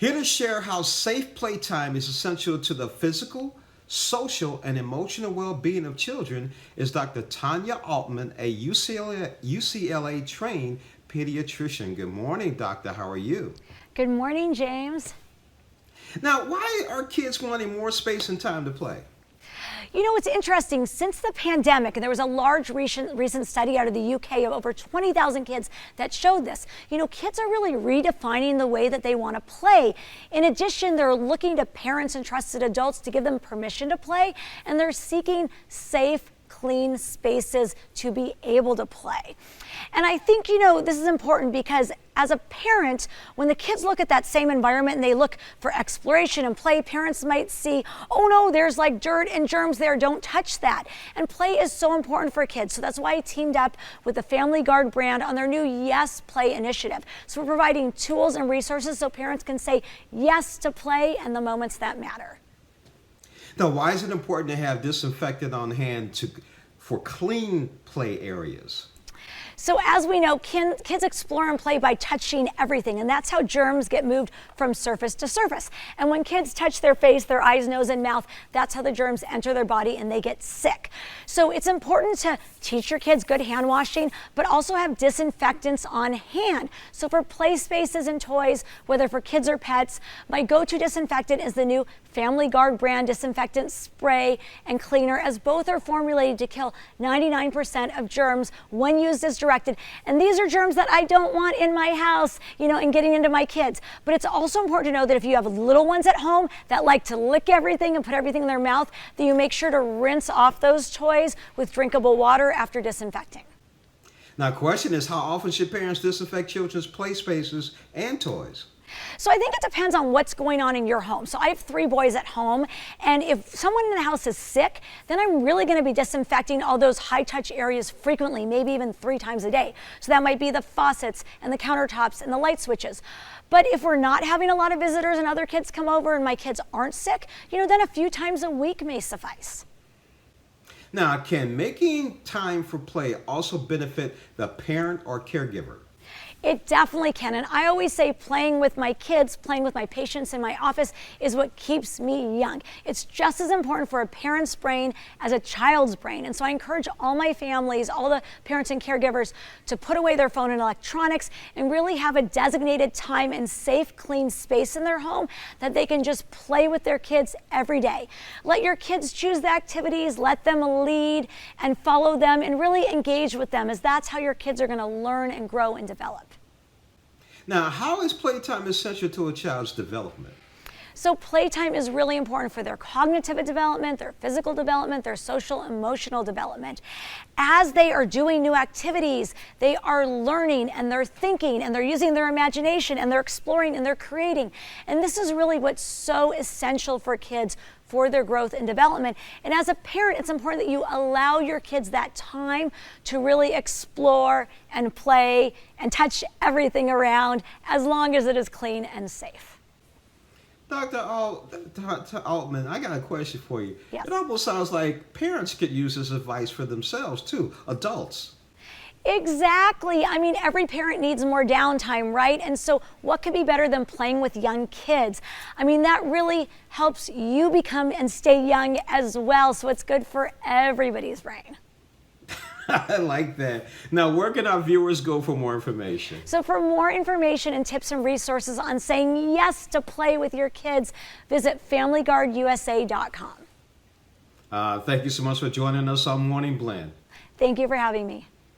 Here to share how safe playtime is essential to the physical, social, and emotional well-being of children is Dr. TANYA Altmann, a UCLA trained pediatrician. Good morning, doctor. How are you? Good morning, James. Now, why are kids wanting more space and time to play? You know, it's interesting. Since the pandemic, and there was a large recent study out of the UK of over 20,000 kids that showed this, you know, kids are really redefining the way that they want to play. In addition, they're looking to parents and trusted adults to give them permission to play, and they're seeking safe, clean spaces to be able to play. And I think, you know, this is important because as a parent, when the kids look at that same environment and they look for exploration and play, parents might see, oh no, there's like dirt and germs there, don't touch that. And play is so important for kids. So that's why I teamed up with the Family Guard brand on their new Yes Play initiative. So we're providing tools and resources so parents can say yes to play and the moments that matter. Now, why is it important to have disinfectant on hand for clean play areas? So as we know, kids explore and play by touching everything, and that's how germs get moved from surface to surface. And when kids touch their face, their eyes, nose, and mouth, that's how the germs enter their body and they get sick. So it's important to teach your kids good hand washing, but also have disinfectants on hand. So for play spaces and toys, whether for kids or pets, my go-to disinfectant is the new Family Guard brand disinfectant spray and cleaner, as both are formulated to kill 99% of germs when used as directed. And these are germs that I don't want in my house, you know, and getting into my kids. But it's also important to know that if you have little ones at home that like to lick everything and put everything in their mouth, that you make sure to rinse off those toys with drinkable water after disinfecting. Now, the question is, how often should parents disinfect children's play spaces and toys? So I think it depends on what's going on in your home. So I have 3 boys at home, and if someone in the house is sick, then I'm really going to be disinfecting all those high-touch areas frequently, maybe even 3 times a day. So that might be the faucets and the countertops and the light switches. But if we're not having a lot of visitors and other kids come over and my kids aren't sick, you know, then a few times a week may suffice. Now, can making time for play also benefit the parent or caregiver? It definitely can. And I always say playing with my kids, playing with my patients in my office is what keeps me young. It's just as important for a parent's brain as a child's brain. And so I encourage all my families, all the parents and caregivers to put away their phone and electronics and really have a designated time and safe, clean space in their home that they can just play with their kids every day. Let your kids choose the activities, let them lead and follow them and really engage with them, as that's how your kids are going to learn and grow and develop. Now, how is playtime essential to a child's development? So playtime is really important for their cognitive development, their physical development, their social, emotional development. As they are doing new activities, they are learning and they're thinking and they're using their imagination and they're exploring and they're creating. And this is really what's so essential for kids for their growth and development. And as a parent, it's important that you allow your kids that time to really explore and play and touch everything around, as long as it is clean and safe. Dr. Altmann, I got a question for you. Yes. It almost sounds like parents could use this advice for themselves too, adults. Exactly. I mean, every parent needs more downtime, right? And so what could be better than playing with young kids? I mean, that really helps you become and stay young as well. So it's good for everybody's brain. I like that. Now, where can our viewers go for more information? So for more information and tips and resources on saying yes to play with your kids, visit FamilyGuardUSA.com. Thank you so much for joining us on Morning Blend. Thank you for having me.